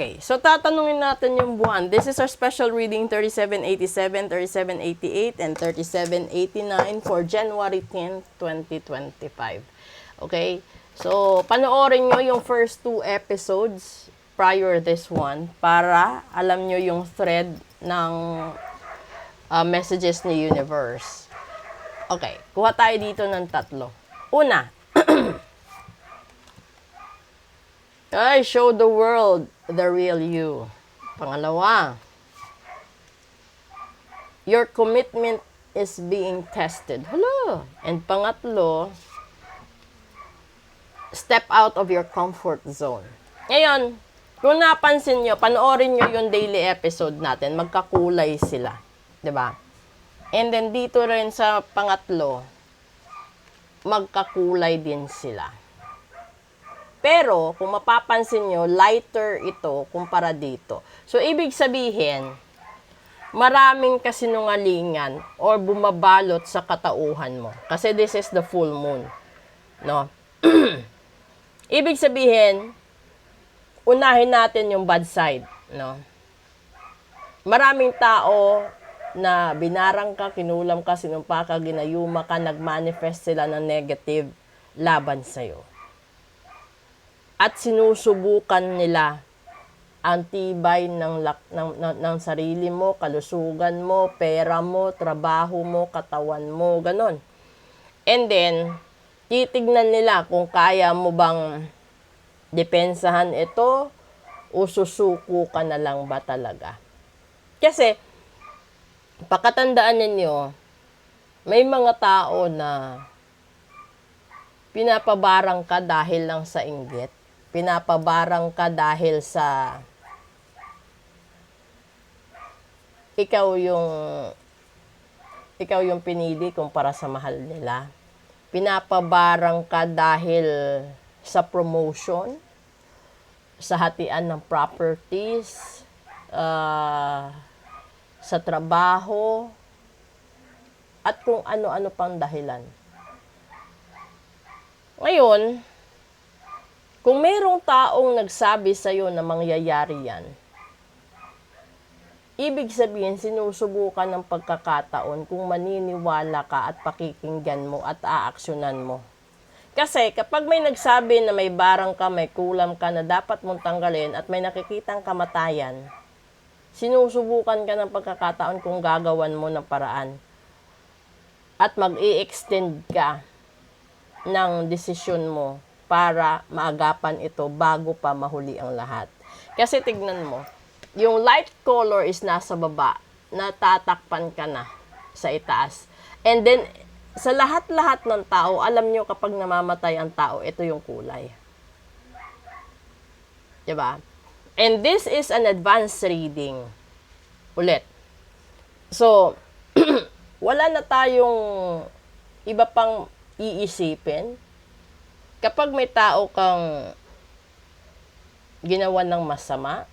Okay, so tatanungin natin yung buwan. This is our special reading 3787, 3788, and 3789 for January 10, 2025. Okay, so panoorin nyo yung first 2 episodes prior this one para alam nyo yung thread ng messages ni Universe. Okay, kuha tayo dito ng 3. Una, I show the world the real you. Pangalawa, your commitment is being tested. Hello. And pangatlo, step out of your comfort zone. Ngayon, kung napansin nyo, panoorin nyo yung daily episode natin, magkakulay sila. 'Di ba? And then dito rin sa pangatlo, magkakulay din sila. Pero, kung mapapansin nyo, lighter ito kumpara dito. So, ibig sabihin, maraming kasinungalingan or bumabalot sa katauhan mo. Kasi this is the full moon. No? Ibig sabihin, unahin natin yung bad side. No? Maraming tao na binarang ka, kinulam ka, sinumpa ka, ginayuma ka, nagmanifest sila ng negative laban sa'yo. At sinusubukan nila ang tibay ng sarili mo, kalusugan mo, pera mo, trabaho mo, katawan mo, ganon. And then, titignan nila kung kaya mo bang depensahan ito o susuko ka na lang ba talaga. Kasi, pakatandaan ninyo, may mga tao na pinapabarang ka dahil lang sa inggit. Pinapabarang ka dahil sa ikaw yung pinili kumpara sa mahal nila. Pinapabarang ka dahil sa promotion, sa hatian ng properties, sa trabaho, at kung ano-ano pang dahilan. Ngayon, kung mayroong taong nagsabi sa'yo na mangyayari yan, ibig sabihin sinusubukan ng pagkakataon kung maniniwala ka at pakikinggan mo at aaksyonan mo. Kasi kapag may nagsabi na may barang ka, may kulam ka na dapat mong tanggalin at may nakikitang kamatayan, sinusubukan ka ng pagkakataon kung gagawan mo ng paraan at mag-i-extend ka ng desisyon mo para maagapan ito bago pa mahuli ang lahat. Kasi tignan mo, yung light color is nasa baba, natatakpan ka na sa itaas. And then, sa lahat-lahat ng tao, alam nyo kapag namamatay ang tao, ito yung kulay. Diba? And this is an advanced reading. Ulit. So, wala na tayong iba pang iisipin. Kapag may tao kang ginawa ng masama,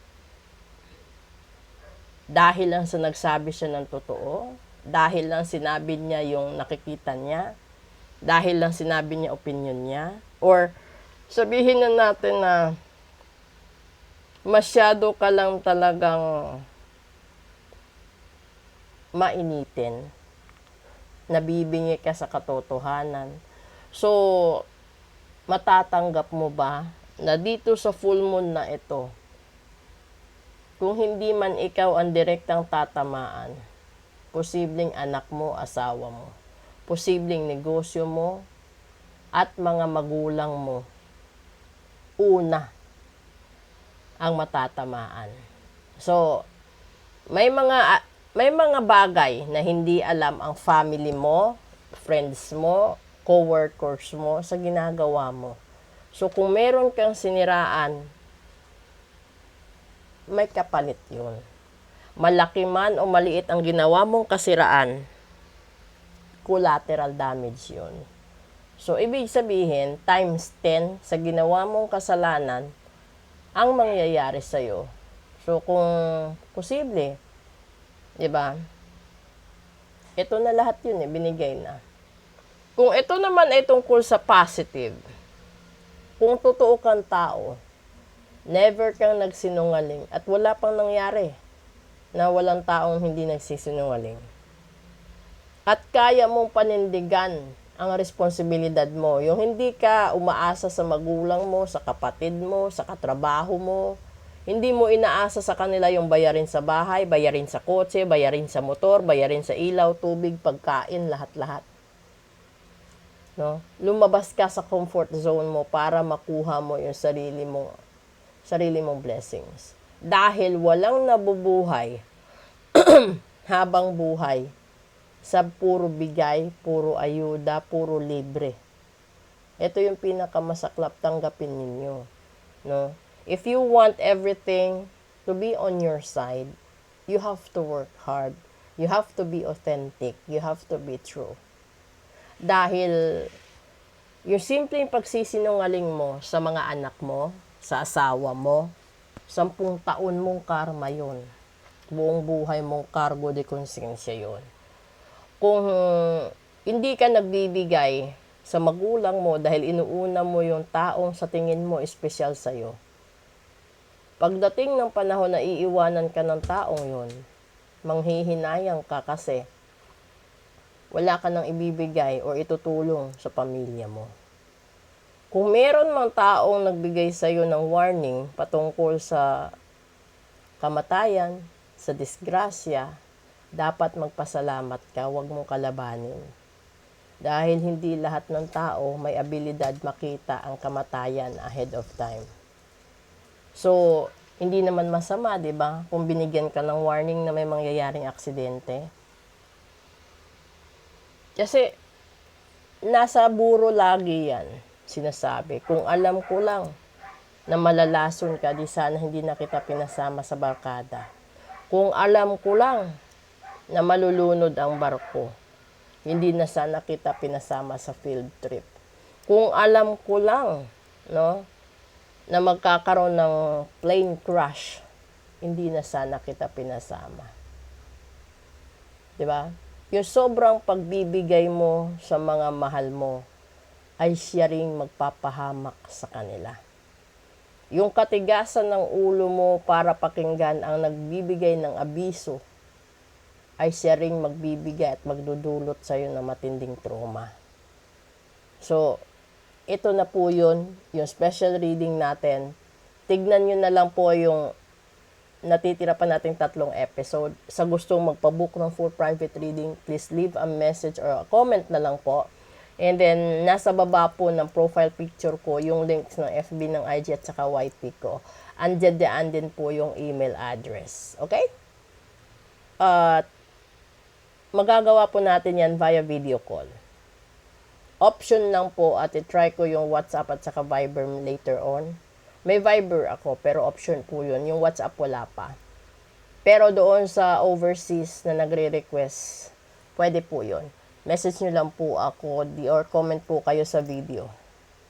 dahil lang sa nagsabi siya ng totoo, dahil lang sinabi niya yung nakikita niya, dahil lang sinabi niya opinion niya, or sabihin na natin na masyado ka lang talagang mainitin, nabibingi ka sa katotohanan. So, matatanggap mo ba na dito sa full moon na ito, kung hindi man ikaw ang direktang tatamaan, posibleng anak mo, asawa mo, posibleng negosyo mo, at mga magulang mo, una ang matatamaan. So, may mga bagay na hindi alam ang family mo, friends mo, co-workers mo sa ginagawa mo. So, kung meron kang siniraan, may kapalit yun. Malaki man o maliit ang ginawa mong kasiraan, collateral damage yun. So, ibig sabihin, times 10 sa ginawa mong kasalanan, ang mangyayari sa'yo. So, kung posible, diba? Ito na lahat yun binigay na. Kung ito naman ay tungkol sa positive, kung totoo kang tao, Never kang nagsinungaling at wala pang nangyari na walang taong hindi nagsisinungaling. At kaya mong panindigan ang responsibilidad mo. Yung hindi ka umaasa sa magulang mo, sa kapatid mo, sa katrabaho mo. Hindi mo inaasa sa kanila yung bayarin sa bahay, bayarin sa kotse, bayarin sa motor, bayarin sa ilaw, tubig, pagkain, lahat-lahat. No? Lumabas ka sa comfort zone mo para makuha mo yung sarili mong blessings. Dahil walang nabubuhay habang buhay sa puro bigay, puro ayuda, puro libre. Ito yung pinakamasaklap, tanggapin ninyo. No? If you want everything to be on your side, you have to work hard. You have to be authentic. You have to be true. Dahil yung simpleng pagsisinungaling mo sa mga anak mo, sa asawa mo, 10 taon mong karma yun. Buong buhay mong cargo de konsensya yun. Kung hindi ka nagbibigay sa magulang mo dahil inuuna mo yung taong sa tingin mo espesyal sa'yo, pagdating ng panahon na iiwanan ka ng taong yun, manghihinayang ka kasi wala ka nang ibibigay o itutulong sa pamilya mo. Kung meron mang taong nagbigay sa'yo ng warning patungkol sa kamatayan, sa disgrasya, dapat magpasalamat ka, huwag mong kalabanin. Dahil hindi lahat ng tao may abilidad makita ang kamatayan ahead of time. So, hindi naman masama, di ba? Kung binigyan ka ng warning na may mangyayaring aksidente. Kasi, nasa buro lagi yan, sinasabi. Kung alam ko lang na malalason ka, di sana hindi na kita pinasama sa barkada. Kung alam ko lang na malulunod ang barko, hindi na sana kita pinasama sa field trip. Kung alam ko lang, no, na magkakaroon ng plane crash, hindi na sana kita pinasama. 'Di ba? Yung sobrang pagbibigay mo sa mga mahal mo ay siya ring magpapahamak sa kanila. Yung katigasan ng ulo mo para pakinggan ang nagbibigay ng abiso ay siya ring magbibigay at magdudulot sa iyo ng matinding trauma. So, ito na po yun, yung special reading natin. Tignan nyo na lang po yung natitira pa nating 3 episode. Sa gustong magpabook ng full private reading, please leave a message or a comment na lang po. And then, nasa baba po ng profile picture ko, yung links ng FB, ng IG at saka YP ko. Andiyan din po yung email address. Okay? At magagawa po natin yan via video call. Option lang po at i-try ko yung WhatsApp at saka Viber later on. May Viber ako pero option po yun. Yung WhatsApp wala pa. Pero doon sa overseas na nagre-request, pwede po yun. Message nyo lang po ako or comment po kayo sa video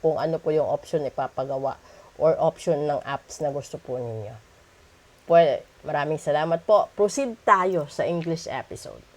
kung ano po yung option ipapagawa or option ng apps na gusto po ninyo. Pwede. Maraming salamat po. Proceed tayo sa English episode.